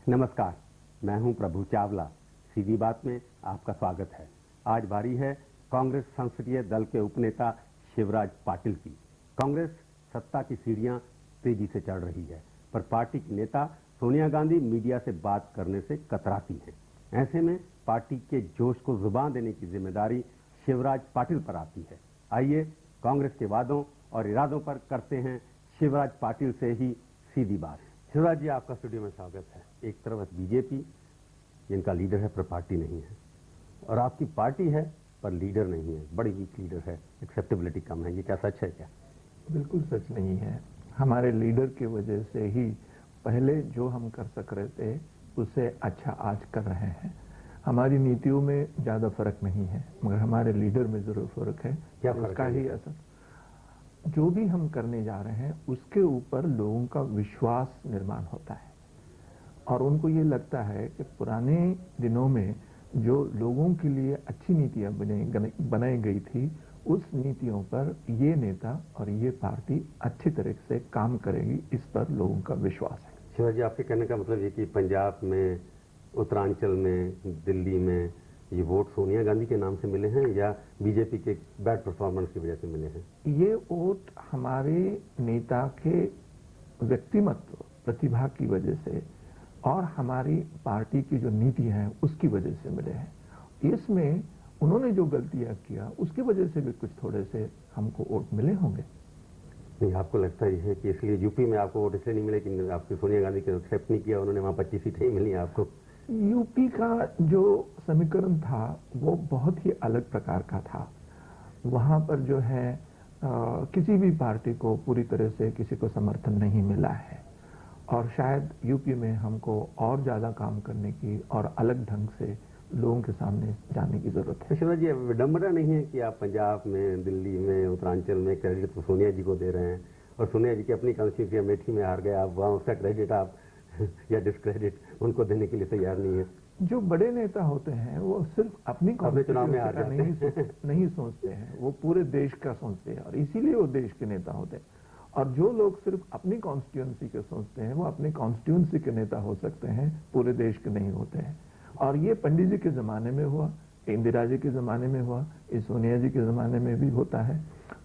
नमस्कार, मैं हूं प्रभु चावला। सीधी बात में आपका स्वागत है। आज बारी है कांग्रेस संसदीय दल के उपनेता शिवराज पाटिल की। कांग्रेस सत्ता की सीढ़ियां तेजी से चढ़ रही है, पर पार्टी की नेता सोनिया गांधी मीडिया से बात करने से कतराती हैं। ऐसे में पार्टी के जोश को जुबान देने की जिम्मेदारी शिवराज पाटिल पर आती है। आइए कांग्रेस के वादों और इरादों पर करते हैं शिवराज पाटिल से ही सीधी बात। शिवराज जी, आपका स्टूडियो में स्वागत है। एक तरफ बीजेपी, जिनका लीडर है पर पार्टी नहीं है, और आपकी पार्टी है पर लीडर नहीं है, बड़ी वीक लीडर है, एक्सेप्टेबिलिटी कम है। ये क्या सच है क्या? बिल्कुल सच नहीं है। हमारे लीडर की वजह से ही पहले जो हम कर सक रहे थे उससे अच्छा आज कर रहे हैं। हमारी नीतियों में ज्यादा फर्क नहीं है, मगर हमारे लीडर में जरूर फर्क है। क्या फर्क उसका है? ही असर, जो भी हम करने जा रहे हैं उसके ऊपर लोगों का विश्वास निर्माण होता है, और उनको ये लगता है कि पुराने दिनों में जो लोगों के लिए अच्छी नीतियां बनाई गई थी, उस नीतियों पर ये नेता और ये पार्टी अच्छी तरह से काम करेगी, इस पर लोगों का विश्वास है। शिवराज जी, आपके कहने का मतलब ये कि पंजाब में, उत्तरांचल में, दिल्ली में ये वोट सोनिया गांधी के नाम से मिले हैं या बीजेपी के बैड परफॉर्मेंस की वजह से मिले हैं? ये वोट हमारे नेता के व्यक्तिमत्व, प्रतिभा की वजह से और हमारी पार्टी की जो नीति है उसकी वजह से मिले हैं। इसमें उन्होंने जो गलतियां किया उसकी वजह से भी कुछ थोड़े से हमको वोट मिले होंगे। नहीं, आपको लगता ही है कि इसलिए यूपी में आपको वोट इसलिए नहीं मिले कि आपकी सोनिया गांधी को एक्सेप्ट नहीं किया उन्होंने, वहां 25 सीटें ही मिली आपको? यूपी का जो समीकरण था वो बहुत ही अलग प्रकार का था। वहां पर जो है किसी भी पार्टी को पूरी तरह से किसी को समर्थन नहीं मिला है, और शायद यूपी में हमको और ज्यादा काम करने की और अलग ढंग से लोगों के सामने जाने की जरूरत है। शिवराज जी, विडंबना नहीं है कि आप पंजाब में, दिल्ली में, उत्तरांचल में क्रेडिट तो सोनिया जी को दे रहे हैं, और सोनिया जी की अपनी कॉन्स्टिट्यूंसी अमेठी में हार गए, आप वहां उसका क्रेडिट आप या डिस्क्रेडिट उनको देने के लिए तैयार नहीं है? जो बड़े नेता होते हैं वो सिर्फ अपनी चुनाव में हार कॉन्स्टिट्यूंसी का नहीं सोचते हैं, वो पूरे देश का सोचते हैं, और इसीलिए वो देश के नेता होते हैं। और जो लोग सिर्फ अपनी कॉन्स्टिट्यूंसी के सोचते हैं वो अपनी कॉन्स्टिट्यूंसी के नेता हो सकते हैं, पूरे देश के नहीं होते हैं। और ये पंडित जी के जमाने में हुआ, इंदिरा जी के जमाने में हुआ, इस सोनिया जी के जमाने में भी होता है।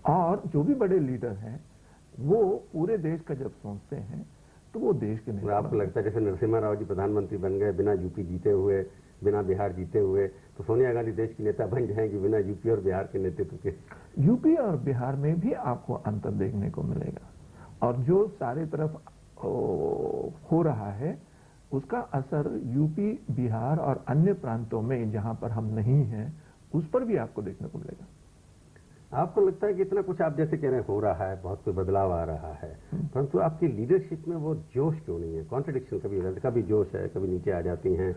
और जो भी बड़े लीडर हैं वो पूरे देश का जब सोचते हैं तो वो देश के नेता। आपको लगता है जैसे नरसिम्हा राव जी प्रधानमंत्री बन गए बिना यूपी जीते हुए, बिना बिहार जीते हुए, तो सोनिया गांधी देश की नेता बन जाएंगी बिना यूपी और बिहार के नेतृत्व के? यूपी और बिहार में भी आपको अंतर देखने को मिलेगा, और जो सारे तरफ हो रहा है उसका असर यूपी, बिहार और अन्य प्रांतों में जहां पर हम नहीं हैं उस पर भी आपको देखने को मिलेगा। आपको लगता है कि इतना कुछ आप जैसे कह रहे हैं हो रहा है, बहुत कोई बदलाव आ रहा है, परंतु आपकी लीडरशिप में वो जोश क्यों नहीं है? कॉन्ट्रडिक्शन कभी जोश है, कभी नीचे आ जाती हैं,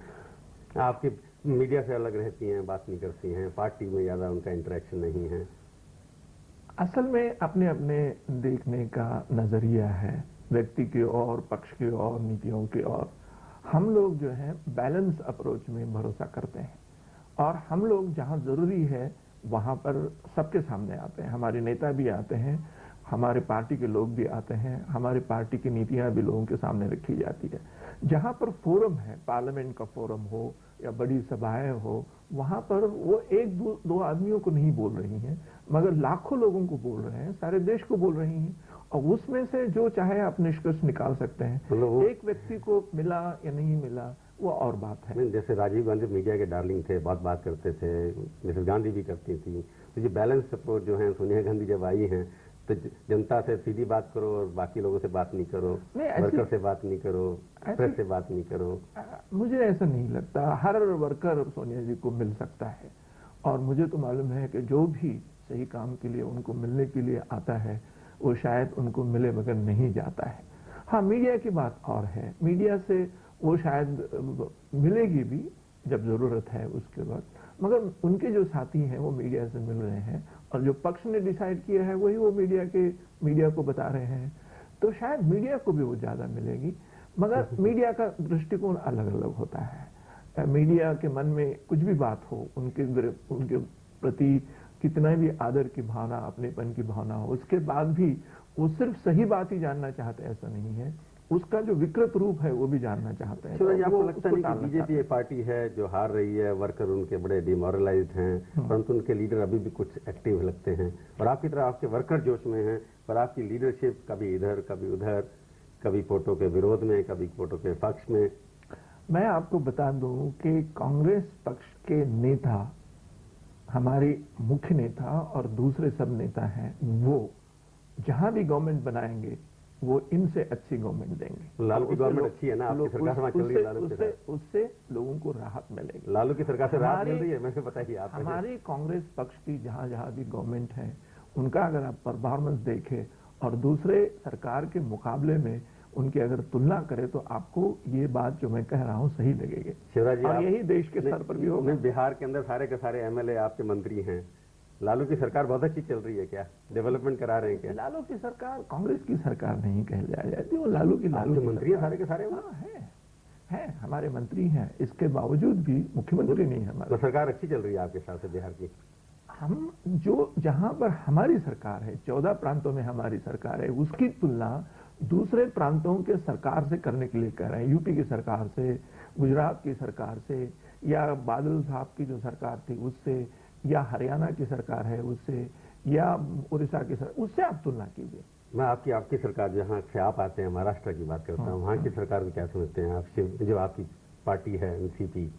आपकी मीडिया से अलग रहती हैं, बात नहीं करती हैं, पार्टी में ज्यादा उनका इंटरेक्शन नहीं है। असल में अपने अपने देखने का नजरिया है, व्यक्ति की और पक्ष की और नीतियों की और। हम लोग जो है बैलेंस अप्रोच में भरोसा करते हैं, और हम लोग जहां जरूरी है वहां पर सबके सामने आते हैं। हमारे नेता भी आते हैं, हमारे पार्टी के लोग भी आते हैं, हमारी पार्टी की नीतियां भी लोगों के सामने रखी जाती है। जहां पर फोरम है, पार्लियामेंट का फोरम हो या बड़ी सभाएं हो, वहां पर वो एक दो आदमियों को नहीं बोल रही हैं, मगर लाखों लोगों को बोल रहे हैं, सारे देश को बोल रही हैं, और उसमें से जो चाहे आप निष्कर्ष निकाल सकते हैं। एक व्यक्ति को मिला या नहीं मिला वो और बात है। जैसे राजीव गांधी मीडिया के डार्लिंग थे, बहुत बात करते थे, मिसेस गांधी भी करती थी, तो ये बैलेंस अप्रोच जो है, सोनिया गांधी जब आई हैं तो जनता से सीधी बात करो और बाकी लोगों से बात नहीं करो, वर्कर से बात नहीं करो, प्रेस से बात नहीं करो। मुझे ऐसा नहीं लगता। हर वर्कर सोनिया जी को मिल सकता है, और मुझे तो मालूम है कि जो भी सही काम के लिए उनको मिलने के लिए आता है वो शायद उनको मिले बगैर नहीं जाता है। हाँ, मीडिया की बात और है, मीडिया से वो शायद मिलेगी भी जब जरूरत है उसके बाद, मगर उनके जो साथी हैं वो मीडिया से मिल रहे हैं, और जो पक्ष ने डिसाइड किया है वही वो मीडिया को बता रहे हैं, तो शायद मीडिया को भी वो ज्यादा मिलेगी। मगर मीडिया का दृष्टिकोण अलग अलग होता है। मीडिया के मन में कुछ भी बात हो, उनके प्रति कितना भी आदर की भावना, अपनेपन की भावना हो, उसके बाद भी वो सिर्फ सही बात ही जानना चाहते, ऐसा नहीं है। उसका जो विकृत रूप है वो भी जानना चाहते हैं। शिवराज जी, तो आपको वो लगता उसको नहीं कि टालना बीजेपी एक पार्टी है जो हार रही है, वर्कर उनके बड़े डिमोरलाइज्ड हैं, परंतु उनके लीडर अभी भी कुछ एक्टिव लगते हैं, और आपकी तरह आपके वर्कर जोश में हैं, पर आपकी लीडरशिप कभी इधर कभी उधर, कभी फोटो के विरोध में, कभी फोटो के पक्ष में। मैं आपको बता दूं कि कांग्रेस पक्ष के नेता, हमारे मुख्य नेता और दूसरे सब नेता हैं, वो जहां भी गवर्नमेंट बनाएंगे वो इनसे अच्छी गवर्नमेंट देंगे। लालू की और उससे गवर्नमेंट लोग- अच्छी है ना, आपकी लोग- सरकार वहां चल रही है लालू के उससे साथ। उससे लोगों को राहत मिलेगी। लालू की सरकार से राहत हमारी- मिल रही है, मैंने बताइए आप। हमारी कांग्रेस पक्ष की जहां जहां भी गवर्नमेंट है, उनका अगर आप परफॉर्मेंस देखें और दूसरे सरकार के मुकाबले में उनकी अगर तुलना करें तो आपको ये बात जो मैं कह रहा हूं सही लगेगी। शिवराज जी, और आप- यही देश के स्तर पर भी होगा। बिहार के अंदर सारे के सारे एमएलए आपके मंत्री हैं। लालू की सरकार बहुत अच्छी चल रही है क्या? डेवलपमेंट करा रहे हैं क्या? लालू की सरकार कांग्रेस की सरकार नहीं कह जाती, वो लालू की मंत्री हैं सारे के सारे? हाँ, है हमारे मंत्री हैं, इसके बावजूद भी मुख्यमंत्री नहीं है हमारा। तो सरकार अच्छी चल रही है आपके हिसाब से बिहार की? हम जो जहां पर हमारी सरकार है, 14 प्रांतों में हमारी सरकार है, उसकी तुलना दूसरे प्रांतों के सरकार से करने के लिए कह रहे हैं। यूपी की सरकार से, गुजरात की सरकार से, या बादल साहब की जो सरकार थी उससे, या हरियाणा की सरकार है उससे, या उड़ीसा की सरकार, उससे आप तुलना कीजिए। मैं आपकी सरकार जहाँ से आप आते हैं, महाराष्ट्र की बात करता हूँ, वहाँ की सरकार को क्या समझते हैं आप? जो आपकी पार्टी है एनसीपी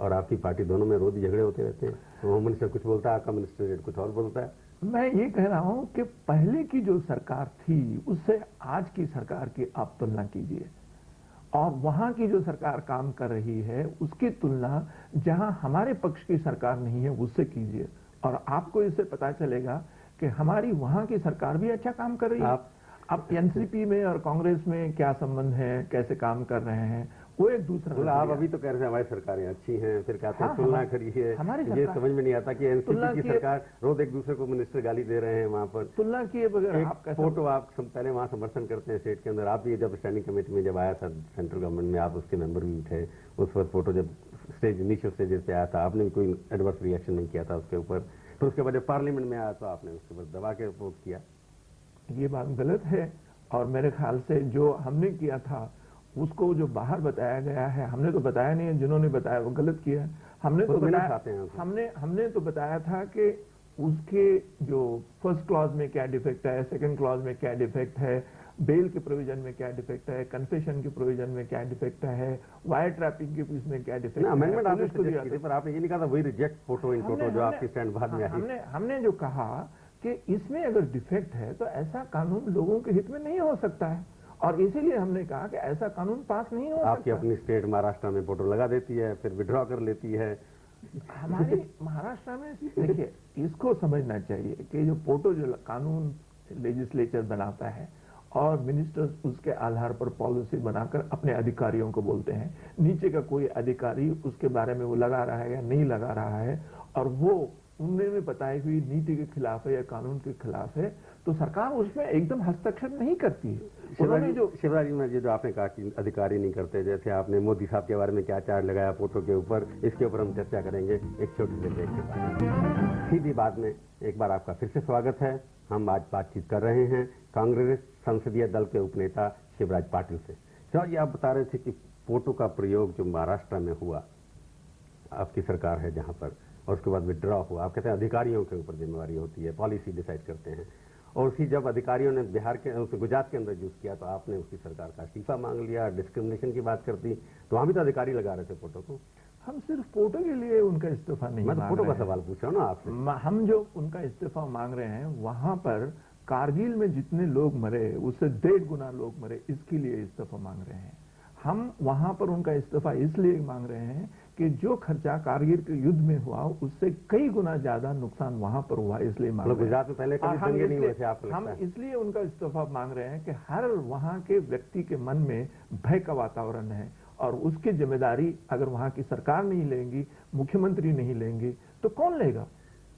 और आपकी पार्टी, दोनों में रोज झगड़े होते रहते हैं। तो होम मिनिस्टर कुछ बोलता है, आपका मिनिस्टर कुछ और बोलता है। मैं ये कह रहा हूं कि पहले की जो सरकार थी उससे आज की सरकार की आप तुलना कीजिए, और वहां की जो सरकार काम कर रही है उसकी तुलना जहां हमारे पक्ष की सरकार नहीं है उससे कीजिए, और आपको इससे पता चलेगा कि हमारी वहां की सरकार भी अच्छा काम कर रही है। अब एनसीपी में और कांग्रेस में क्या संबंध है, कैसे काम कर रहे हैं, वो एक दूसरा। आप अभी तो कह रहे हैं हमारी सरकारें अच्छी हैं, फिर कहते हैं तुलना करिए। ये समझ में नहीं आता कि एनसीपी की सरकार रोज एक दूसरे को मिनिस्टर गाली दे रहे हैं वहां पर। तुलना किए बगैर आप कैसे? फोटो आप पहले वहां समर्थन करते हैं स्टेट के अंदर, आप भी जब स्टैंडिंग कमेटी में जब आया था सेंट्रल गवर्नमेंट में, आप उसके मेंबर भी थे। उस वक्त फोटो जब इनिशियल स्टेजेस पे आया था, आपने भी कोई एडवर्स रिएक्शन नहीं किया था उसके ऊपर। फिर उसके बाद जब पार्लियामेंट में आया तो आपने उसके बाद दबा के अपोज किया। ये बात गलत है, और मेरे ख्याल से जो हमने किया था उसको जो बाहर बताया गया है, हमने तो बताया नहीं है, जिन्होंने बताया वो गलत किया। हमने तो बताया, हमने तो बताया था कि उसके जो फर्स्ट क्लॉज में क्या डिफेक्ट है, सेकंड क्लॉज में क्या डिफेक्ट है, बेल के प्रोविजन में क्या डिफेक्ट है, कन्फेशन के प्रोविजन में क्या डिफेक्ट है, वायर ट्रैपिंग के इसमें क्या डिफेक्ट है। अमेंडमेंट आपने दिया था, पर आपने ये नहीं कहा था वही रिजेक्ट फोटो इन फोटो जो आपकी स्टैंड बाद में आई। हमने जो कहा कि इसमें अगर डिफेक्ट है तो ऐसा कानून लोगों के हित में नहीं हो सकता है, और इसीलिए हमने कहा कि ऐसा कानून पास नहीं हो सकता। आपकी अपनी स्टेट महाराष्ट्र में फोटो लगा देती है, फिर विड्रॉ कर लेती है। हमारी महाराष्ट्र में देखिए, इसको समझना चाहिए कि जो फोटो जो कानून लेजिस्लेचर बनाता है और मिनिस्टर्स उसके आधार पर पॉलिसी बनाकर अपने अधिकारियों को बोलते हैं, नीचे का कोई अधिकारी उसके बारे में वो लगा रहा है या नहीं लगा रहा है, और वो उन्होंने बताई हुई नीति के खिलाफ है या कानून के खिलाफ है, तो सरकार उसमें एकदम हस्तक्षेप नहीं करती है। शिवराज जी, जो आपने कहा कि अधिकारी नहीं करते, जैसे आपने मोदी साहब के बारे में क्या चार्ज लगाया फोटो के ऊपर, इसके ऊपर हम चर्चा करेंगे एक छोटे से ब्रेक के बाद। सीधी बात में एक बार आपका फिर से स्वागत है। हम आज बातचीत कर रहे हैं कांग्रेस संसदीय दल के उपनेता शिवराज पाटिल से। शिवराज जी, आप बता रहे थे कि फोटो का प्रयोग जो महाराष्ट्र में हुआ, आपकी सरकार है जहां पर, और उसके बाद विड्रॉ हुआ, आप कहते हैं अधिकारियों के ऊपर जिम्मेवारी होती है, पॉलिसी डिसाइड करते हैं, और उसी जब अधिकारियों ने बिहार के गुजरात के अंदर यूज किया तो आपने उसकी सरकार का इस्तीफा मांग लिया, डिस्क्रिमिनेशन की बात करती, तो वहां भी तो अधिकारी लगा रहे थे फोटो को। हम सिर्फ फोटो के लिए उनका इस्तीफा नहीं मांग रहे हैं। फोटो का सवाल पूछ रहा हूं ना आपसे। हम जो उनका इस्तीफा मांग रहे हैं, वहां पर कारगिल में जितने लोग मरे उससे 1.5 गुना लोग मरे, इसके लिए इस्तीफा मांग रहे हैं। हम वहां पर उनका इस्तीफा इसलिए मांग रहे हैं कि जो खर्चा कारगिल के युद्ध में हुआ उससे कई गुना ज्यादा नुकसान वहां पर हुआ, इसलिए मांग रहे हैं। गुजरात में पहले कभी दंगे नहीं हुए थे, आपको लगता हम है? इसलिए उनका इस्तीफा मांग रहे हैं कि हर वहां के व्यक्ति के मन में भय का वातावरण है, और उसकी जिम्मेदारी अगर वहां की सरकार नहीं लेंगी, मुख्यमंत्री नहीं लेंगे, तो कौन लेगा?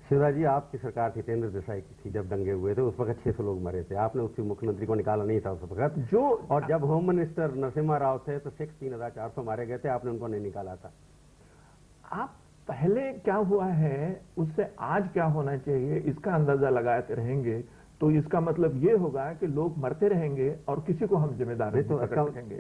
शिवराज जी, आपकी सरकार थी तेंद्र देसाई की थी, जब दंगे हुए थे उस वक्त 600 लोग मरे थे, आपने उसके मुख्यमंत्री को निकाला नहीं था उस वक्त। और जब होम मिनिस्टर नरसिम्हा राव थे तो 3,400 मारे गए थे, आपने उनको नहीं निकाला था। आप पहले क्या हुआ है उससे आज क्या होना चाहिए इसका अंदाजा लगाते रहेंगे तो इसका मतलब ये होगा कि लोग मरते रहेंगे और किसी को हम जिम्मेदार नहीं तो पकड़ सकेंगे।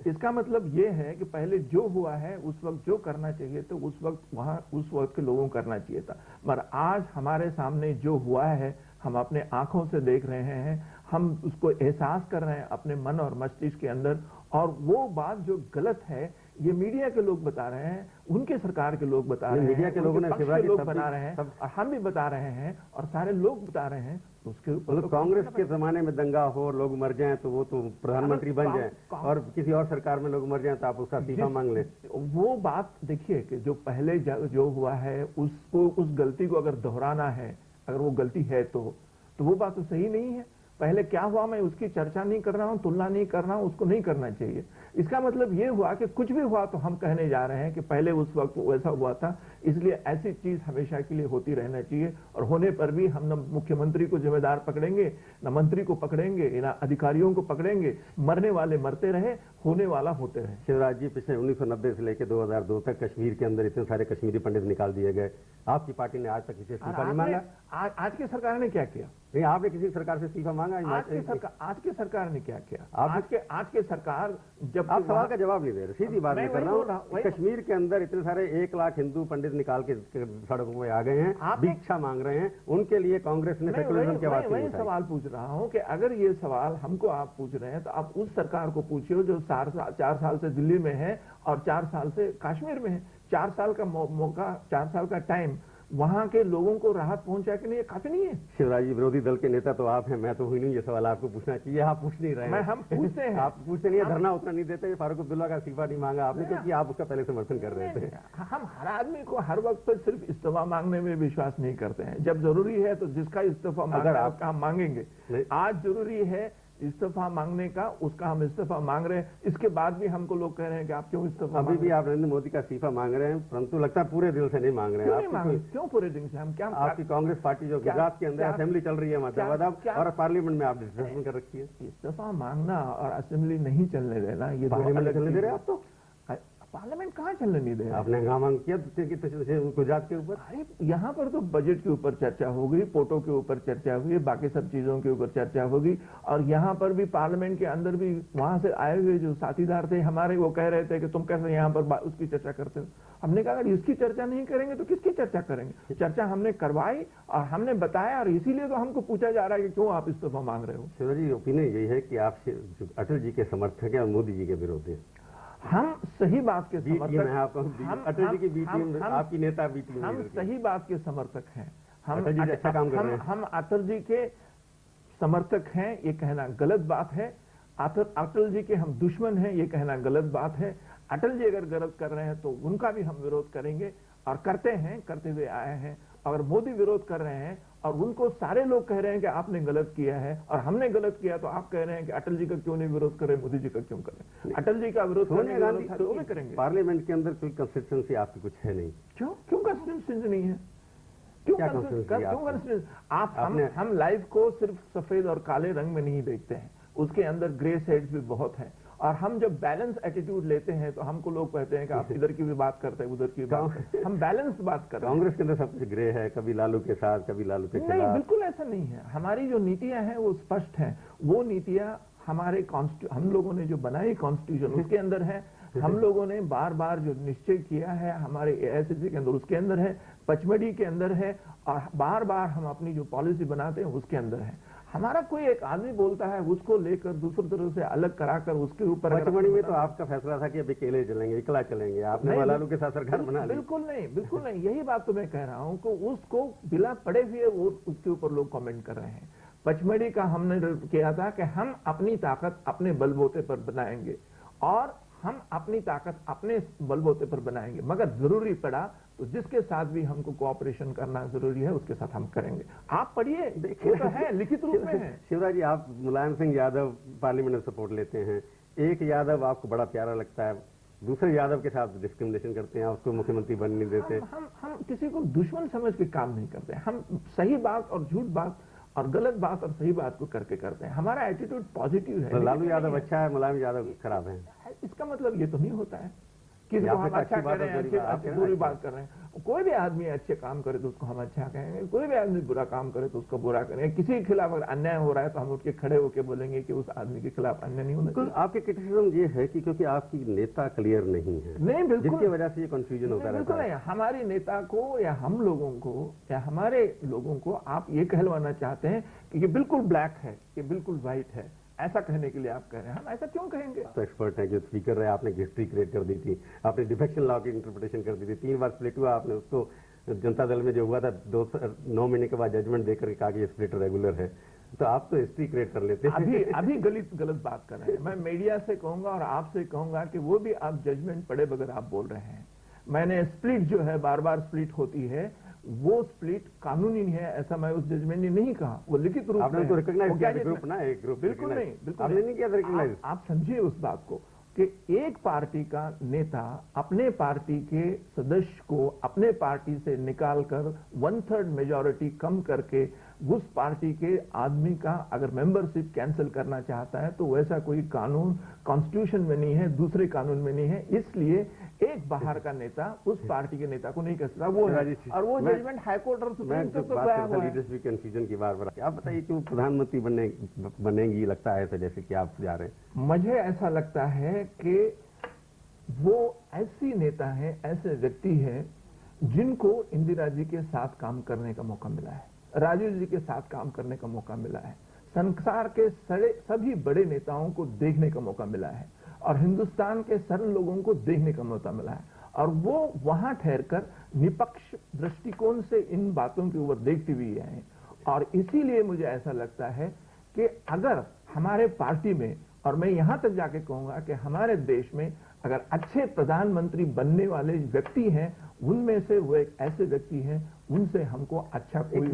इसका मतलब ये है कि पहले जो हुआ है उस वक्त जो करना चाहिए तो उस वक्त के लोगों को करना चाहिए था, मगर आज हमारे सामने जो हुआ है हम अपने आंखों से देख रहे हैं, हम उसको एहसास कर रहे हैं अपने मन और मस्तिष्क के अंदर, और वो बात जो गलत है ये मीडिया के लोग बता रहे हैं, उनके सरकार के लोग बता रहे हैं, मीडिया के लोगों ने लोग बता रहे हैं और हम भी बता रहे हैं और सारे लोग बता रहे हैं। उसके ऊपर कांग्रेस के जमाने में दंगा हो, लोग मर जाएं तो वो तो प्रधानमंत्री बन जाएं, और किसी और सरकार में लोग मर जाएं तो आप उसका इस्तीफा मांग लें। वो बात देखिए कि जो पहले जो हुआ है उसको, उस गलती को अगर दोहराना है, अगर वो गलती है तो वो बात तो सही नहीं है। पहले क्या हुआ मैं उसकी चर्चा नहीं कर रहा हूं, तुलना नहीं कर रहा हूं, उसको नहीं करना चाहिए। इसका मतलब ये हुआ कि कुछ भी हुआ तो हम कहने जा रहे हैं कि पहले उस वक्त वैसा हुआ था, इसलिए ऐसी चीज हमेशा के लिए होती रहना चाहिए, और होने पर भी हम न मुख्यमंत्री को जिम्मेदार पकड़ेंगे, न मंत्री को पकड़ेंगे, न अधिकारियों को पकड़ेंगे। मरने वाले मरते रहे, होने वाला होते रहे। शिवराज जी, पिछले 1990 से लेकर 2002 तक कश्मीर के अंदर इतने सारे कश्मीरी पंडित निकाल दिए गए, आपकी पार्टी ने आज तक इसे इस्तीफा नहीं मांगा। आज की सरकार ने क्या किया? नहीं, आपने किसी सरकार से इस्तीफा मांगा? आज की सरकार ने क्या किया? आज के सरकार, जब आप सवाल का जवाब नहीं दे रहे, सीधी बात मैं कर रहा हूँ। कश्मीर के अंदर इतने सारे 1 लाख हिंदू पंडित निकाल के सड़कों पे आ गए हैं, भिक्षा मांग रहे हैं, उनके लिए कांग्रेस ने सेकुलरिज्म के बाद वही सवाल पूछ रहा हूँ कि अगर ये सवाल हमको आप पूछ रहे हैं तो आप उस सरकार को पूछिए जो 4 साल से दिल्ली में है और 4 साल से कश्मीर में है। 4 साल का मौका, 4 साल का टाइम वहां के लोगों को राहत पहुंचा के लिए काफी नहीं है। शिवराज जी, विरोधी दल के नेता तो आप हैं, मैं तो हुई नहीं, ये सवाल आपको पूछना चाहिए, आप पूछ नहीं रहे हैं। हम पूछते हैं। आप पूछते नहीं है, धरना उतना नहीं देते। फारूक अब्दुल्ला का इस्तीफा नहीं मांगा आपने क्योंकि आप उसका पहले समर्थन कर रहे थे। हम हर आदमी को हर वक्त पर सिर्फ इस्तीफा मांगने में विश्वास नहीं करते हैं। जब जरूरी है तो जिसका इस्तीफा मांगना है उसका हम मांगेंगे। आज जरूरी है इस्तीफा मांगने का, उसका हम इस्तीफा मांग रहे हैं। इसके बाद भी हमको लोग कह रहे हैं कि आप क्यों इस्तीफा? अभी भी आप नरेंद्र मोदी का इस्तीफा मांग रहे हैं, परंतु लगता है पूरे दिल से नहीं मांग रहे हैं। क्यों पूरे दिल से? हम क्या, आपकी कांग्रेस पार्टी जो गुजरात के अंदर असेंबली चल रही है मध्यावधान, और पार्लियामेंट में आप डिस्कशन कर रखी है। इस्तीफा मांगना और असेंबली नहीं चलने देना, ये पार्लियामेंट चलने दे रहे आप तो? पार्लियामेंट कहाँ चलने नहीं दे रहा? आपने हंगामा किया गुजरात के ऊपर। अरे यहाँ पर तो बजट के ऊपर चर्चा हो गई, पोटो के ऊपर चर्चा हुई, बाकी सब चीजों के ऊपर चर्चा होगी, और यहाँ पर भी पार्लियामेंट के अंदर भी वहां से आए हुए जो साथीदार थे हमारे, वो कह रहे थे कि तुम कैसे यहाँ पर उसकी चर्चा करते हो। हमने कहा अगर इसकी चर्चा नहीं करेंगे तो किसकी चर्चा करेंगे? चर्चा हमने करवाई और हमने बताया, और इसीलिए तो हमको पूछा जा रहा है कि क्यों आप इस्तीफा मांग रहे हो। शिवराज जी, ओपिनियन यही है कि आप अटल जी के समर्थक हैं और मोदी जी के विरोधी हैं। हम सही बात के समर्थक, अटल जी की बी टीम, आपकी नेता बी टीम, हम सही बात के समर्थक हैं। अटल जी अच्छा काम कर रहे हैं। हम अटल जी के समर्थक हैं ये कहना गलत बात है। अटल जी के हम दुश्मन हैं ये कहना गलत बात है। अटल जी अगर गलत कर रहे हैं तो उनका भी हम विरोध करेंगे, और करते हैं, करते हुए आए हैं। अगर मोदी विरोध कर रहे हैं और उनको सारे लोग कह रहे हैं कि आपने गलत किया है और हमने गलत किया, तो आप कह रहे हैं कि अटल जी का क्यों नहीं विरोध करें, मोदी जी का क्यों करें? अटल जी का विरोध करने तो भी करेंगे। पार्लियामेंट के अंदर कोई कंसिस्टेंसी आपकी कुछ है नहीं। क्यों कंसिस्टेंसी नहीं है? क्यों कंसिस्टेंसी? हम लाइफ को सिर्फ सफेद और काले रंग में नहीं देखते हैं, उसके अंदर ग्रे शेड्स भी बहुत हैं। और हम जब बैलेंस एटीट्यूड लेते हैं तो हमको लोग कहते हैं कि आप इधर की भी बात करते हैं, उधर की भी बात करते हैं। हम बैलेंस बात कर रहे हैं। कांग्रेस के अंदर सब कुछ ग्रे है, कभी लालू के साथ, कभी लालू के खिलाफ। नहीं, बिल्कुल ऐसा नहीं है। हमारी जो नीतियां हैं वो स्पष्ट हैं। वो नीतियां हमारे हम लोगों ने जो बनाई कॉन्स्टिट्यूशन उसके अंदर है। हम लोगों ने बार बार जो निश्चय किया है हमारे एआईसीसी के अंदर उसके अंदर है, पचमढ़ी के अंदर है, और बार बार हम अपनी जो पॉलिसी बनाते हैं उसके अंदर है। हमारा कोई एक आदमी बोलता है उसको लेकर दूसरी तरह से अलग कराकर उसके ऊपर। पचमढ़ी में तो आपका फैसला था कि अब अकेले चलेंगे, इकला चलेंगे, आपने लालू के साथ सरकार बना ली। बिल्कुल नहीं, बिल्कुल नहीं। यही बात तो मैं कह रहा हूँ कि उसको बिना पढ़े हुए वो उसके ऊपर लोग कमेंट कर रहे हैं। पचमढ़ी का हमने किया था कि हम अपनी ताकत अपने बलबूते पर बनाएंगे, और हम अपनी ताकत अपने बलबूते पर बनाएंगे, मगर जरूरी पड़ा तो जिसके साथ भी हमको कोऑपरेशन करना जरूरी है उसके साथ हम करेंगे। आप पढ़िए, देखिए तो है, लिखित रूप में है। शिवराज जी, आप मुलायम सिंह यादव पार्लियामेंट में सपोर्ट लेते हैं, एक यादव आपको बड़ा प्यारा लगता है, दूसरे यादव के साथ डिस्क्रिमिनेशन करते हैं, उसको मुख्यमंत्री बनने नहीं देते। हम किसी को दुश्मन समझ के काम नहीं करते। हम सही बात और झूठ बात और गलत बात और सही बात को करके करते हैं। हमारा एटीट्यूड पॉजिटिव है। तो लालू यादव अच्छा है, मुलायम यादव खराब है, इसका मतलब ये तो नहीं होता है। किसी को हम आपने अच्छा अच्छी कह बात रहे हैं, और बुरी बात, अच्छी बुरी बात कर रहे हैं। कोई भी आदमी अच्छे काम करे तो उसको हम अच्छा कहेंगे, कोई भी आदमी बुरा काम करे तो उसको बुरा करेंगे। किसी के खिलाफ अगर अन्याय हो रहा है तो हम उठ के खड़े होकर बोलेंगे कि उस आदमी के खिलाफ अन्याय नहीं होना चाहिए। आपके क्रिटिसिज्म ये है कि क्योंकि आपकी नेता क्लियर नहीं है, नहीं, बिल्कुल, जिसकी वजह से ये कंफ्यूजन होता रहता बिल्कुल है। नहीं। हमारी नेता को या हम लोगों को या हमारे लोगों को आप ये कहलवाना चाहते हैं कि ये बिल्कुल ब्लैक है, ये बिल्कुल व्हाइट है, ऐसा कहने के लिए आप कह रहे हैं। हम ऐसा क्यों कहेंगे? तो एक्सपर्ट है जो स्पीकर रहे, आपने हिस्ट्री क्रिएट कर दी थी, आपने डिफेक्शन लॉ की इंटरप्रिटेशन कर दी थी, 3 बार स्प्लिट हुआ, आपने उसको जनता दल में जो हुआ था 9 महीने के बाद जजमेंट देकर कहा कि ये स्प्लिट रेगुलर है। तो आप तो हिस्ट्री क्रिएट कर लेते हैं। अभी गलत बात कर रहे हैं। मैं मीडिया से कहूंगा और आपसे कहूंगा कि वो भी आप जजमेंट पढ़े बगैर आप बोल रहे हैं। मैंने स्प्लिट जो है बार बार स्प्लिट होती है, वो स्प्लिट कानूनी है ऐसा मैं उस जजमेंट ने नहीं कहा, वो लिखित रूप में। आपने तो रिकॉग्नाइज किया ग्रुप ना, एक ग्रुप। बिल्कुल नहीं, बिल्कुल आपने नहीं किया रिकॉग्नाइज। आप समझिए उस बात को कि एक पार्टी का नेता अपने पार्टी के सदस्य को अपने पार्टी से निकालकर 1/3 मेजॉरिटी कम करके उस पार्टी के आदमी का अगर मेंबरशिप कैंसिल करना चाहता है तो वैसा कोई कानून कॉन्स्टिट्यूशन में नहीं है, दूसरे कानून में नहीं है। इसलिए एक बाहर का नेता उस पार्टी के नेता को नहीं कर सकता, वो है। और वो जजमेंट हाईकोर्ट और सुप्रीम कोर्ट को गया हुआ है। लीडरशिप कंफ्यूजन की बार आप बताइए कि वो प्रधानमंत्री बनेंगी, लगता है ऐसा जैसे कि आप जा रहे हैं। मुझे ऐसा लगता है कि वो ऐसी नेता है, ऐसे व्यक्ति है जिनको इंदिरा जी के साथ काम करने का मौका मिला है, राजीव जी के साथ काम करने का मौका मिला है, संसार के सभी बड़े नेताओं को देखने का मौका मिला है और हिंदुस्तान के सरल लोगों को देखने का मौका मिला है। और वो वहां ठहरकर निष्पक्ष दृष्टिकोण से इन बातों के ऊपर देखते हुए हैं। और इसीलिए मुझे ऐसा लगता है कि अगर हमारे पार्टी में, और मैं यहां तक जाके कहूंगा कि हमारे देश में अगर अच्छे प्रधानमंत्री बनने वाले व्यक्ति हैं, उनमें से वो एक ऐसे व्यक्ति हैं, उनसे हमको अच्छा कोई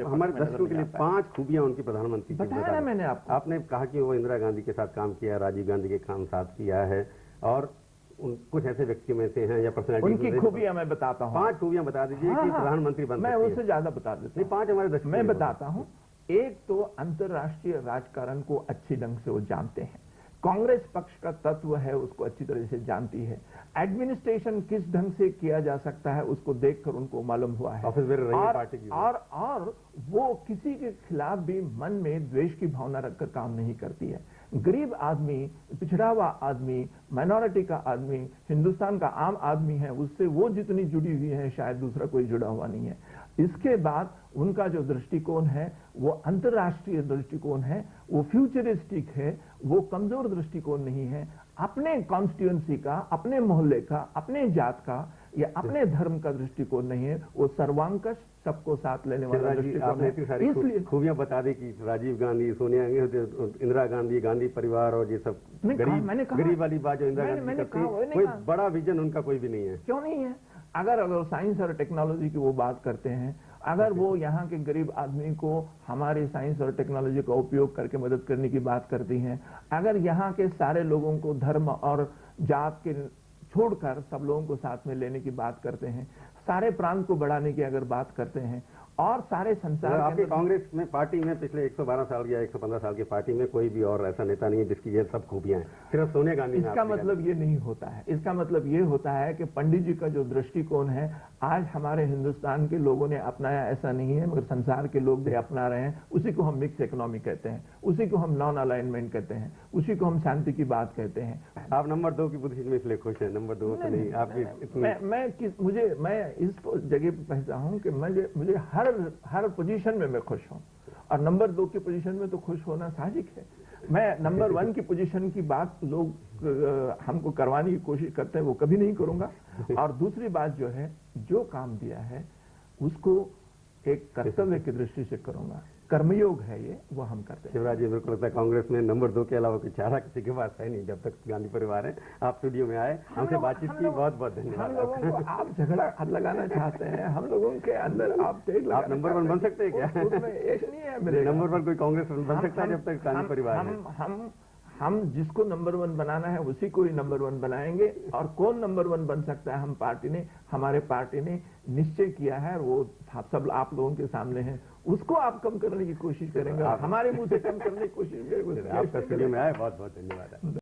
हमारे दर्शकों के लिए 5 खूबियां उनकी प्रधानमंत्री की बताया ना मैंने आपको। आपने कहा कि वो इंदिरा गांधी के साथ काम किया, राजीव गांधी के साथ किया है, और कुछ ऐसे व्यक्तियों में से हैं या पर्सनैलिटी, उनकी खूबियां मैं बताता हूँ। 5 खूबियां बता दीजिए कि प्रधानमंत्री बन सकते हैं। मैं उससे ज्यादा बता देता हूँ। 5 हमारे दर्शक मैं बताता हूँ। एक तो अंतर्राष्ट्रीय राजकारण को अच्छी ढंग से वो जानते हैं, कांग्रेस पक्ष का तत्व है उसको अच्छी तरह से जानती है, एडमिनिस्ट्रेशन किस ढंग से किया जा सकता है उसको देखकर उनको मालूम हुआ है। और वो किसी के खिलाफ भी मन में द्वेष की भावना रखकर काम नहीं करती है। गरीब आदमी, पिछड़ा हुआ आदमी, माइनॉरिटी का आदमी, हिंदुस्तान का आम आदमी है, उससे वो जितनी जुड़ी हुई है शायद दूसरा कोई जुड़ा हुआ नहीं है। इसके बाद उनका जो दृष्टिकोण है वो अंतर्राष्ट्रीय दृष्टिकोण है, वो फ्यूचरिस्टिक है, वो कमजोर दृष्टिकोण नहीं है। अपने कॉन्स्टिट्यूएंसी का, अपने मोहल्ले का, अपने जात का या अपने धर्म का दृष्टिकोण नहीं है, वो सर्वांकश सबको साथ लेने वाला दृष्टिकोण है। इसलिए खूबियां बता दें कि राजीव गांधी, सोनिया गांधी, इंदिरा गांधी, गांधी परिवार और ये सब गरीब वाली बात जो इंदिरा गांधी करती, कोई बड़ा विजन उनका कोई भी नहीं है। क्यों नहीं है? अगर साइंस और टेक्नोलॉजी की वो बात करते हैं, अगर वो यहाँ के गरीब आदमी को हमारे साइंस और टेक्नोलॉजी का उपयोग करके मदद करने की बात करती हैं, अगर यहाँ के सारे लोगों को धर्म और जात के छोड़कर सब लोगों को साथ में लेने की बात करते हैं, सारे प्रांत को बढ़ाने की अगर बात करते हैं, और सारे संसार आपके कांग्रेस में पार्टी में पिछले 112 साल या 115 साल की पार्टी में कोई भी और ऐसा नेता नहीं है जिसकी ये सब खूबियां हैं, सिर्फ सोनिया गांधी। इसका मतलब ये नहीं होता है। इसका मतलब ये होता है कि पंडित जी का जो दृष्टिकोण है आज हमारे हिंदुस्तान के लोगों ने अपनाया ऐसा नहीं है, मगर संसार के लोग भी अपना रहे हैं। उसी को हम मिक्स इकोनॉमी कहते हैं, उसी को हम नॉन अलाइनमेंट कहते हैं, उसी को हम शांति की बात कहते हैं। आप नंबर 2 की पोजीशन में इसलिए खुश हैं? नंबर 2 से नहीं, आपकी मैं इस जगह पर कहता हूँ कि मुझे हर पोजीशन में मैं खुश हूं, और नंबर 2 की पोजीशन में तो खुश होना साहजिक है। मैं नंबर 1 की पोजीशन की बात लोग हमको करवाने की कोशिश करते हैं, वो कभी नहीं करूंगा। और दूसरी बात जो है, जो काम दिया है उसको एक कर्तव्य की दृष्टि से करूंगा, कर्मयोग है ये, वो हम करते हैं। शिवराज जी, मेरे को लगता है कांग्रेस में नंबर 2 के अलावा कोई चारा किसी के पास है नहीं जब तक गांधी परिवार है। आप स्टूडियो में आए, हमसे बातचीत की, बहुत बहुत धन्यवाद। हम लोगों को आप झगड़ा लगाना चाहते हैं, हम लोगों के अंदर आप आप नंबर 1 बन सकते हैं क्या? उसमें एक नहीं है मेरे नंबर 1 कोई कांग्रेस बन सकता है जब तक गांधी परिवार है। हम जिसको नंबर 1 बनाना है उसी को ही नंबर 1 बनाएंगे। और कौन नंबर 1 बन सकता है, हमारे पार्टी ने निश्चय किया है, और वो सब आप लोगों के सामने है। उसको आप कम करने की कोशिश करेंगे, हमारे मुंह से कम करने की कोशिश करेंगे। आपका स्टूडियो में आए, बहुत बहुत धन्यवाद।